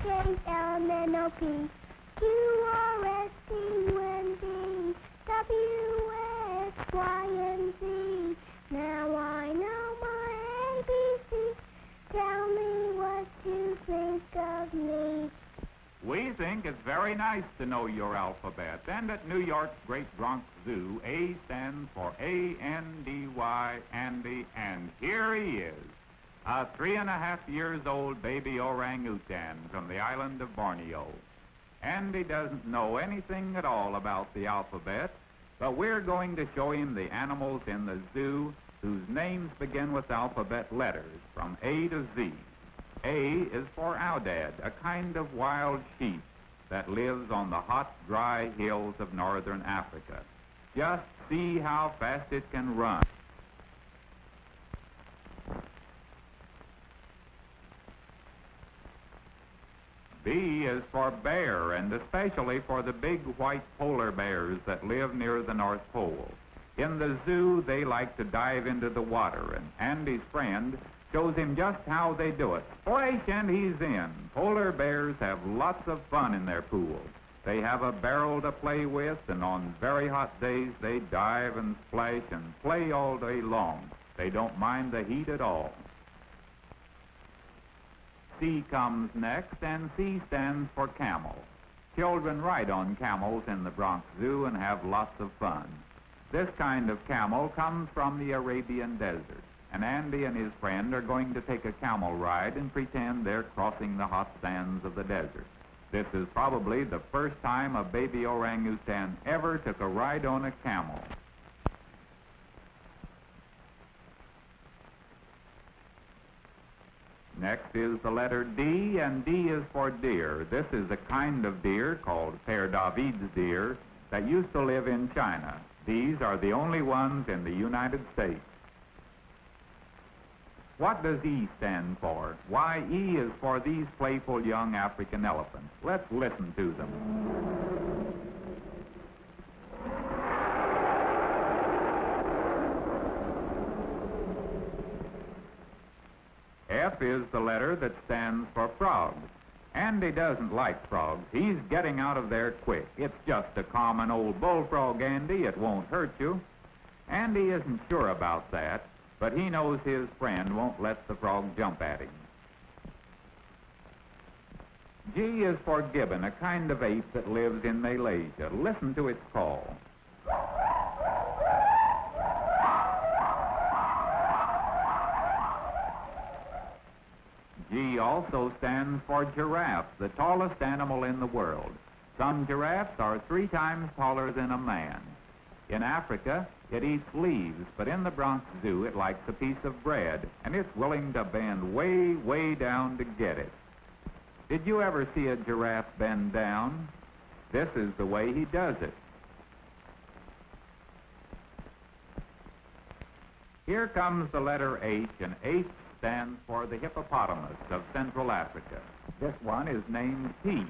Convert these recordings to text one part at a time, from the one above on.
J, L, N, O, P, Q, R, S, T, U, N, V, W, X, Y, and Z. Now I know my ABC. Tell me what you think of me. We think it's very nice to know your alphabet. And at New York's Great Bronx Zoo, A stands for A-N-D-Y, Andy, and here he is, a 3.5-year-old baby orangutan from the island of Borneo. Andy doesn't know anything at all about the alphabet, but we're going to show him the animals in the zoo whose names begin with alphabet letters from A to Z. A is for Aoudad, a kind of wild sheep that lives on the hot, dry hills of northern Africa. Just see how fast it can run. B is for bear, and especially for the big white polar bears that live near the North Pole. In the zoo, they like to dive into the water, and Andy's friend shows him just how they do it. Splash, and he's in. Polar bears have lots of fun in their pool. They have a barrel to play with, and on very hot days, they dive and splash and play all day long. They don't mind the heat at all. C comes next, and C stands for camel. Children ride on camels in the Bronx Zoo and have lots of fun. This kind of camel comes from the Arabian desert, and Andy and his friend are going to take a camel ride and pretend they're crossing the hot sands of the desert. This is probably the first time a baby orangutan ever took a ride on a camel. Next is the letter D, and D is for deer. This is a kind of deer called Père David's deer that used to live in China. These are the only ones in the United States. What does E stand for? Why, E is for these playful young African elephants. Let's listen to them. F is the letter that stands for frog. Andy doesn't like frogs. He's getting out of there quick. It's just a common old bullfrog, Andy. It won't hurt you. Andy isn't sure about that, but he knows his friend won't let the frog jump at him. G is for gibbon, a kind of ape that lives in Malaysia. Listen to its call. G also stands for giraffe, the tallest animal in the world. Some giraffes are 3 times taller than a man. In Africa, it eats leaves, but in the Bronx Zoo, it likes a piece of bread, and it's willing to bend way, way down to get it. Did you ever see a giraffe bend down? This is the way he does it. Here comes the letter H, and H stands for the hippopotamus of Central Africa. This one is named Pete,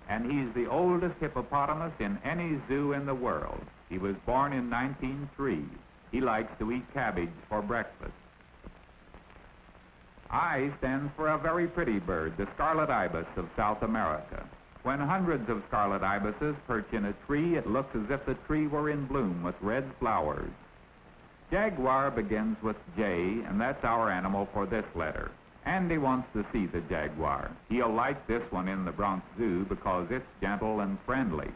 and he's the oldest hippopotamus in any zoo in the world. He was born in 1903. He likes to eat cabbage for breakfast. I stands for a very pretty bird, the scarlet ibis of South America. When hundreds of scarlet ibises perch in a tree, it looks as if the tree were in bloom with red flowers. Jaguar begins with J, and that's our animal for this letter. Andy wants to see the jaguar. He'll like this one in the Bronx Zoo because it's gentle and friendly.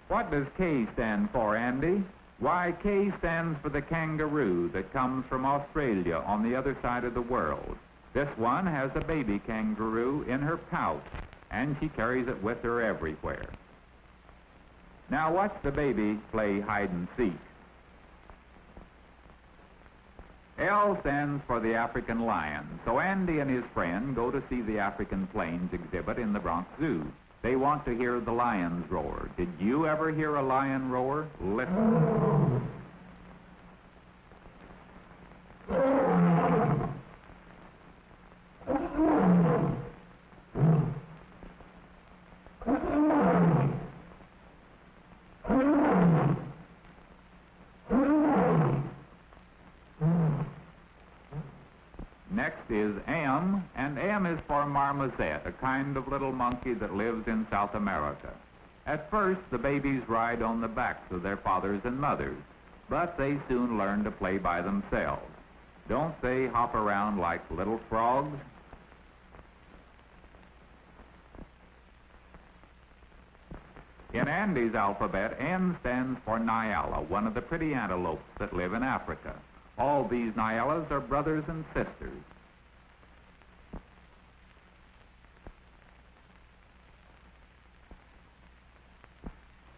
What does K stand for, Andy? Why, K stands for the kangaroo that comes from Australia on the other side of the world. This one has a baby kangaroo in her pouch, and she carries it with her everywhere. Now watch the baby play hide and seek. L stands for the African lion, so Andy and his friend go to see the African plains exhibit in the Bronx Zoo. They want to hear the lions roar. Did you ever hear a lion roar? Listen. marmoset, a kind of little monkey that lives in South America. At first, the babies ride on the backs of their fathers and mothers, but they soon learn to play by themselves. Don't they hop around like little frogs? In Andy's alphabet, N stands for Nyala, one of the pretty antelopes that live in Africa. All these Nyalas are brothers and sisters.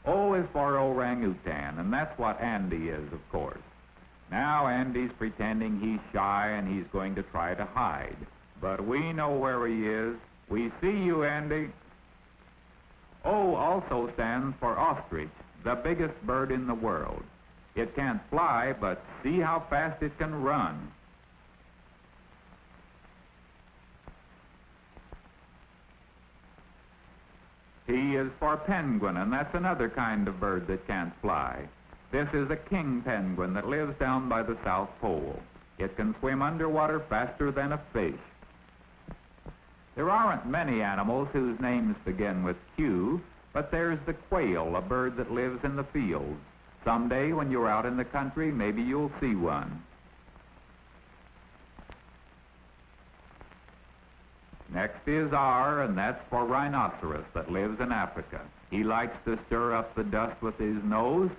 O is for orangutan, and that's what Andy is, of course. Now Andy's pretending he's shy and he's going to try to hide. But we know where he is. We see you, Andy. O also stands for ostrich, the biggest bird in the world. It can't fly, but see how fast it can run. P is for penguin, and that's another kind of bird that can't fly. This is a king penguin that lives down by the South Pole. It can swim underwater faster than a fish. There aren't many animals whose names begin with Q, but there's the quail, a bird that lives in the fields. Someday when you're out in the country, maybe you'll see one. Next is R, and that's for rhinoceros that lives in Africa. He likes to stir up the dust with his nose,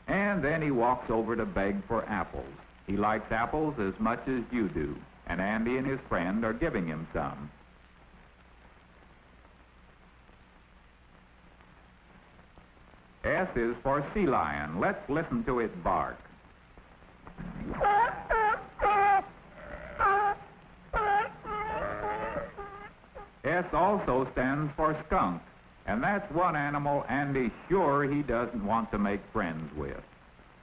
and then he walks over to beg for apples. He likes apples as much as you do, and Andy and his friend are giving him some. S is for sea lion. Let's listen to it bark. S also stands for skunk, and that's one animal Andy's sure he doesn't want to make friends with.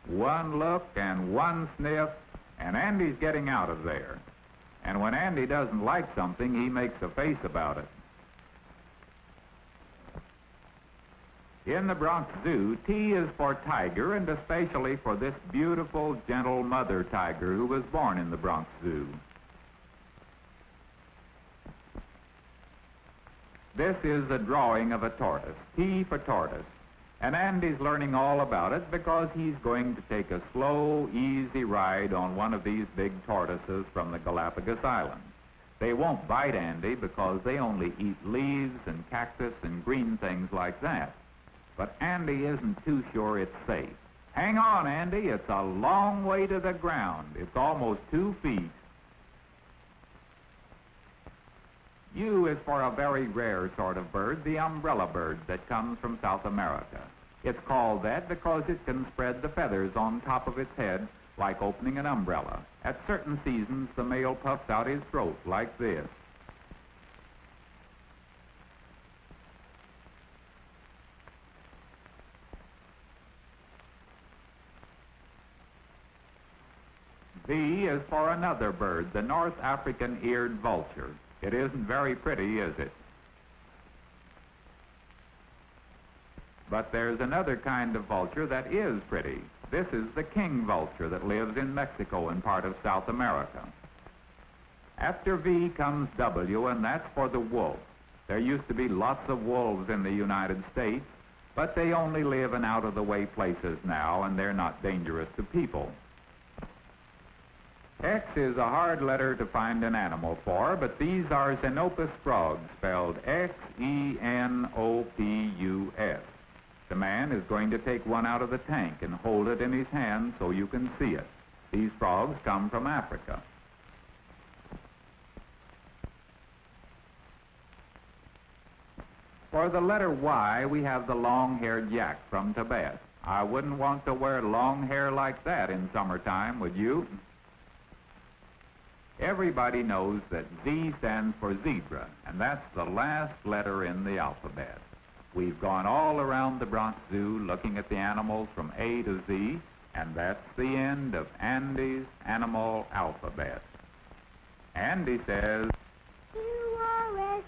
One look and one sniff, and Andy's getting out of there. And when Andy doesn't like something, he makes a face about it. In the Bronx Zoo, T is for tiger, and especially for this beautiful, gentle mother tiger who was born in the Bronx Zoo. This is a drawing of a tortoise, T for tortoise, and Andy's learning all about it because he's going to take a slow, easy ride on one of these big tortoises from the Galapagos Islands. They won't bite Andy because they only eat leaves and cactus and green things like that. But Andy isn't too sure it's safe. Hang on, Andy. It's a long way to the ground. It's almost 2 feet. U is for a very rare sort of bird, the umbrella bird that comes from South America. It's called that because it can spread the feathers on top of its head like opening an umbrella. At certain seasons, the male puffs out his throat like this. V is for another bird, the North African eared vulture. It isn't very pretty, is it? But there's another kind of vulture that is pretty. This is the king vulture that lives in Mexico and part of South America. After V comes W, and that's for the wolf. There used to be lots of wolves in the United States, but they only live in out-of-the-way places now, and they're not dangerous to people. X is a hard letter to find an animal for, but these are Xenopus frogs, spelled Xenopus. The man is going to take one out of the tank and hold it in his hand so you can see it. These frogs come from Africa. For the letter Y, we have the long-haired yak from Tibet. I wouldn't want to wear long hair like that in summertime, would you? Everybody knows that Z stands for zebra, and that's the last letter in the alphabet. We've gone all around the Bronx Zoo looking at the animals from A to Z, and that's the end of Andy's animal alphabet. Andy says, U-R-S-T-U-N-D-W